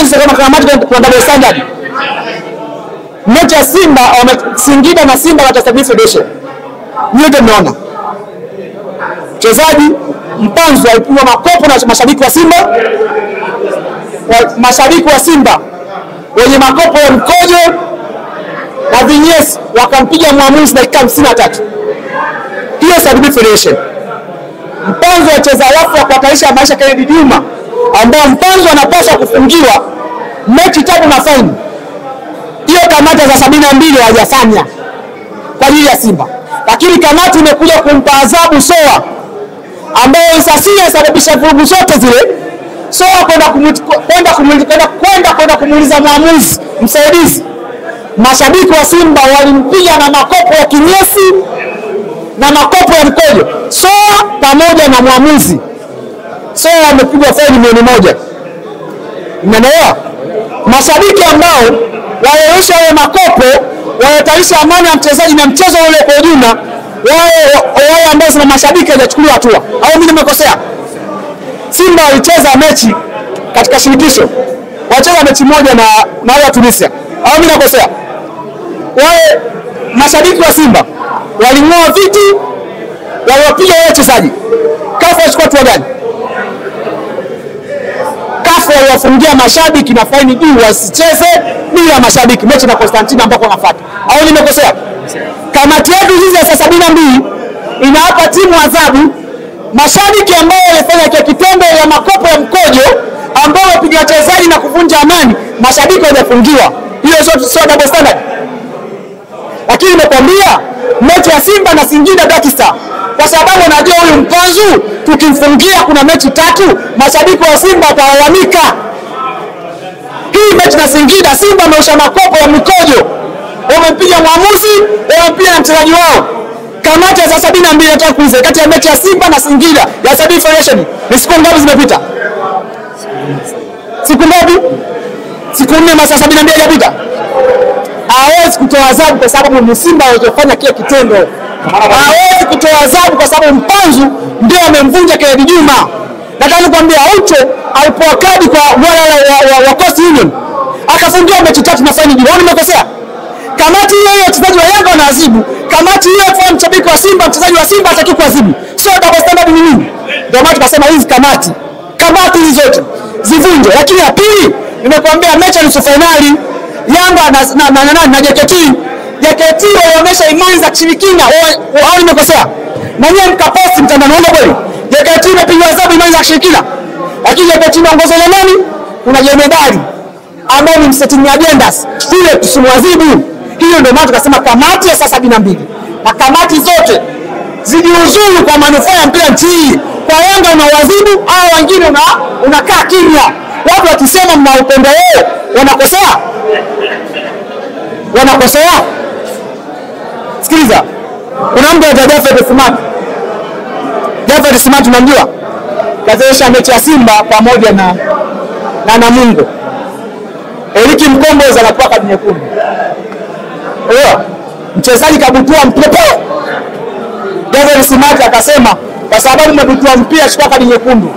sisi kama kamati kwa double standard. Mechi ya Simba Singida na Simba watasababisha federation. Nyote mnaona. Mchezaji Mpanzu alipigwa makopo na mashabiki wa Simba. Mashabiki wa Simba wenye makopo ya mkojo na vinyesi wakampiga mwamuzi dakika 53. Hiyo sababisha federation. Mpanzu acheza alafu akataisha maisha Kennedy Juma ambao Mpanzu anapaswa kufungiwa mechi 3 na faini. Hiyo kamati za 72 hawajafanya kwa ajili ya Simba. Lakini kamati imekuja kumpa adhabu Soa ambaye sasa sababisha vurugu zote zile. Soa kwenda kumuuliza mwamuzi msaidizi. Mashabiki wa Simba walimpiga na makopo ya kinyesi na makopo ya mkojo. Soa pamoja na mwamuzi. Soa amepigwa faini $1,000,000. Unaelewa? Mashabiki ambao waerusha wale makopo wanataisha amani ya mchezaji na mchezo ule kwa ujumla, wale ambao sema mashabiki hawachukuliwa hatua. Au mimi nimekosea? Simba walicheza mechi katika shirikisho. Wacheza mechi moja na wale Tunisia. Au mimi nakosea? Wale mashabiki wa Simba walingoa viti, waliwapiga wale wachezaji. Kafu achukua hatua gani? Kafu waliwafungia mashabiki na faini juu wasicheze bila mashabiki mechi na Constantine ambako wanafuata. Au nimekosea? Kamati yetu hizi ya 72 inawapa timu adhabu mashabiki ambao walifanya kitendo ya makopo ya mkojo ambao wapiga wachezaji na kuvunja amani, mashabiki hawajafungiwa. Hiyo sio double standard. Lakini nimekwambia mechi ya Simba na Singida Dakista kwa sababu najua huyu Mpanzu tukimfungia kuna mechi 3, mashabiki wa Simba watalalamika. Hii mechi na Singida Simba ameosha makopo ya mkojo. Wamempiga mwamuzi, wamempiga na mchezaji wao. Kamati ya 72 nataka kuuliza kati ya mechi ya Simba na Singida ya Sabi Federation ni siku ngapi zimepita? Siku ngapi? Siku 4 masaa 72 hajapita. Hawezi kutoa adhabu kwa sababu ni Simba waliofanya kile kitendo. Hawezi kutoa adhabu kwa sababu Mpanzu ndio amemvunja Kennedy Juma. Nataka nikwambia Aucho alipoa kadi kwa wale wa Coast Union akafungiwa mechi 3 na faini juu. Nimekosea? Kamati hiyo wachezaji wa Yanga wanaadhibu. Kamati hiyo kwa mshabiki wa Simba, mchezaji wa Simba hataki kuadhibu. Sio double standard ni nini? Ndio maana tukasema hizi kamati hizi zote zivunjwe. Lakini ya pili nimekuambia mechi ya nusu finali Yanga na JKT waonyesha imani za kishirikina. Au nimekosea? Na nyinyi mkaposti mtandaoni kweli? JKT imepigwa adhabu imani za kishirikina. Lakini JKT inaongozwa na nani? Kuna jemedari ambao ni msetting agendas. Ile tusimwadhibu. Hiyo ndio maana tukasema kamati ya 72 na kamati zote zijiuzuru kwa manufaa ya mpira nchi. Kwa Yanga unawadhibu au wengine unakaa kimya. Watu wakisema mnaupenda wao wanakosea. Wanakosea. Sikiliza. Kuna mtu anaitwa Jafet Smart unamjua? Kazesha mechi ya Simba pamoja na Namungo. Eliki Mkombozi anakuwa kadi nyekundu. Mchezaji kabutua mpira. Jafet Smart akasema kwa sababu mmebutua mpira chukua kadi nyekundu.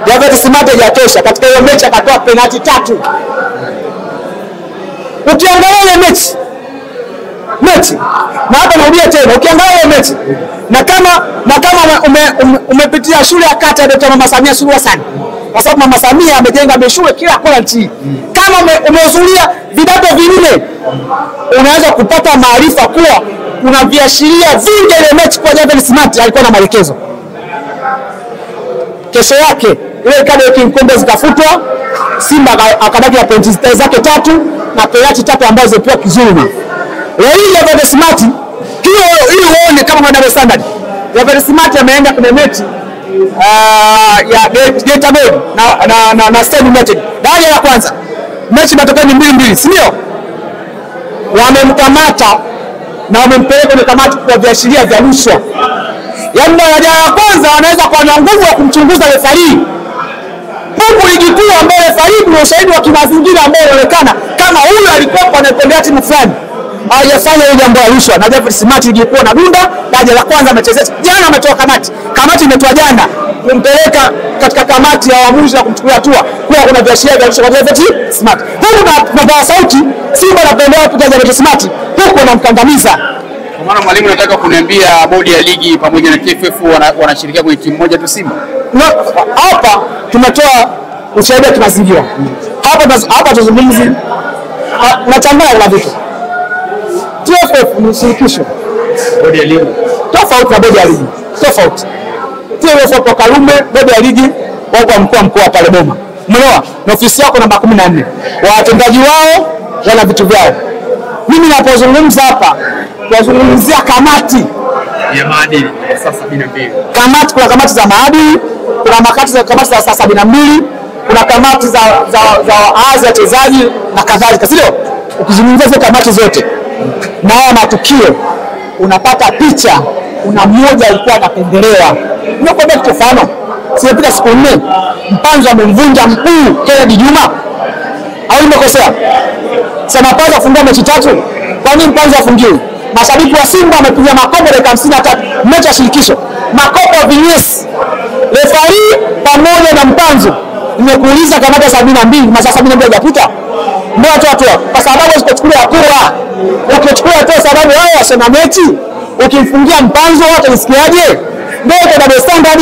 Jafet Smart hajatosha katika hiyo mechi akatoa penalti 3. Ukiangalia mechi na hapa narudia tena ukiangalia mechi na kama umepitia shule ya kata ya Mama Samia Suluhu Hassan kwa sababu Mama Samia amejenga shule kila kona nchi. Kama umehudhuria vidato 4 unaweza kupata maarifa kuwa kuna viashiria vingi ile mechi kwa Jafet Smart alikuwa na maelekezo. Kesho yake ile kadi ya Kinkombe zikafutwa, Simba akabaki na pointi zake 3 na penalti 3 ambazo zipewa Kizuma. Leo hii Jafet Smart hiyo ili uone kama kuna double standard. Jafet Smart ameenda kwenye mechi ya Geita Gold na Stade United. Daraja la kwanza. Mechi matokeo ni 2-2, si ndio? Wamemkamata na wamempeleka kwenye kamati kwa viashiria vya rushwa. Yaani daraja la kwanza wanaweza kuwa na nguvu ya kumchunguza refarii. Huko ligi kuu ambayo refarii kuna ushahidi wa kimazingira ambao unaonekana kama huyu alikuwa anapendea timu fulani. Hajafanya ile jambo la rushwa na Jafet Smart ilikuwa na dunda daraja la kwanza amechezea. Jana ametoa kamati. Kamati imetoa jana kumpeleka katika kamati ya waamuzi na kumchukulia hatua kuwa kuna viashiria vya rushwa kwa Jafet Smart. Huko tunatoa sauti, Simba anapendea kupita Jafet Smart, huko anamkandamiza. Kwa maana mwalimu anataka kuniambia bodi ya ligi pamoja na TFF wanashirikia kwenye timu moja tu Simba. Hapa tumetoa ushahidi wa kimazingira. Hapa tuzungumzi nachanganya kuna vitu. TFF ni shirikisho. Bodi ya ligi Tofauti na bodi ya ligi. Tofauti. TFF kwa Karume, bodi ya ligi wako mkoa pale Boma. Umeelewa? Na ofisi yako namba 14. Watendaji wao wana vitu vyao. Mimi ninapozungumza hapa, tunazungumzia kamati ya maadili saa 72. Kamati, kuna kamati za maadili, kuna kamati za saa 72, kuna kamati za waazi wachezaji na kadhalika, sio? Ukizungumzia hizo kamati zote na haya matukio unapata picha, kuna mmoja alikuwa anapendelewa. Unakwambia kitu mfano, sipita siku 4 Mpanzu amemvunja mkuu Kennedy Juma. Au nimekosea? Sema Mpanzu afungua mechi 3. Kwa nini Mpanzu afungiwe? Mashabiki wa Simba wamepiga makopo dakika 53 mechi ya shirikisho. Makopo vinyesi. Refari pamoja na Mpanzu. Nimekuuliza kamata 72, masaa 72 hajapita. Mbona watu kwa sababu usipochukulia hatua. Ukichukua hatua sababu wao wasema mechi, ukimfungia Mpanzu wote nisikiaje? Ndio kwa double standard.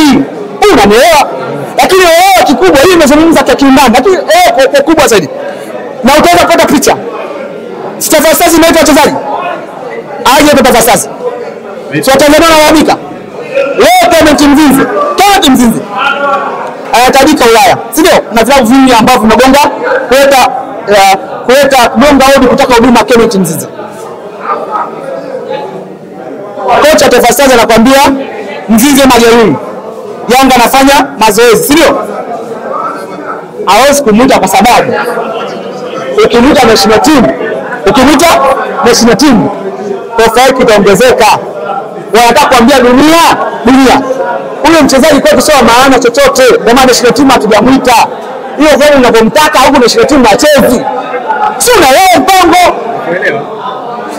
Unanielewa? Lakini wewe kikubwa hii imezungumza kwa kiundani, lakini kwa kubwa zaidi. Na utaweza kupata picha. Sitafasasi inaitwa wachezaji. Aje kupata sasa. Sio Tanzania wanaabika. Leo Clement Mzinze. Clement Mzinze. Anatajika Ulaya. Sio? Na vilabu vingi ambavyo vimegonga kuleta gonga hodi kutaka huduma Clement Mzinze. Kocha Taifa Stars anakuambia Mzinze majeruhi. Yanga anafanya mazoezi, sio? Hawezi kumuita kwa sababu ukimuita national team, profile itaongezeka. Wanataka kuambia dunia huyo mchezaji kwa kusema maana chochote, kwa maana national team hatujamuita. Hiyo vile unapomtaka huko national team achezi. Sio na wewe mpango.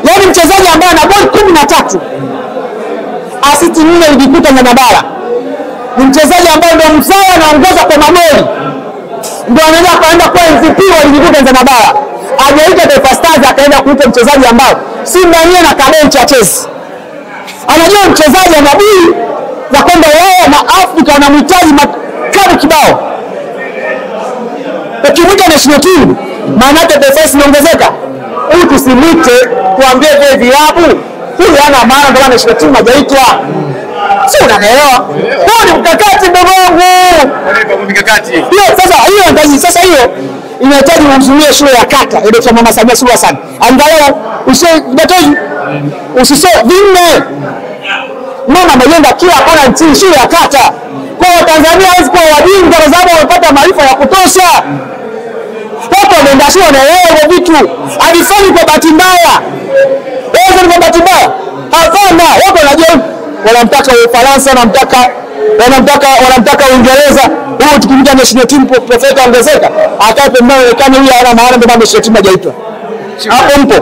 Yaani mchezaji ambaye ana goli 13, assist 4 ilijikuta na bara. Ni mchezaji ambaye ndio mzao anaongoza kwa magoli. Ndio anaenda kaenda kwa MVP wa ligi kuu Tanzania bara. Hajaita Taifa Stars akaenda kuita mchezaji ambaye Simba yeye na kabenchi achezi. Anajua mchezaji ana bidii za kwenda Ulaya na Afrika wanamhitaji klabu kibao. Ukimwita national team, maana yake pesa inaongezeka. Huyu tusimwite tuambie vile vilabu. Huyu hana maana ndio national team hajaitwa. Sio unaelewa? Huo ni mkakati ndogo wangu. Mkakati. Hiyo inahitaji umzuie shule ya kata ile kwa Mama Samia Suluhu Hassan. Angalau usisio vinne. Mama amejenga kila kona nchini shule ya kata. Kwa Tanzania hawezi kuwa wajinga kwa sababu wamepata maarifa ya kutosha. Watu wanaenda shule wanaelewa vitu. Alifanyi kwa bahati mbaya. Wewe ni kwa bahati mbaya. Hapana, watu wanajua wanamtaka Ufaransa, wanamtaka Uingereza. Huyo tukimta national team profeta ongezeka. Akae pembeni kama huyu ana maana ndio national team hajaitwa. Hapo mpo.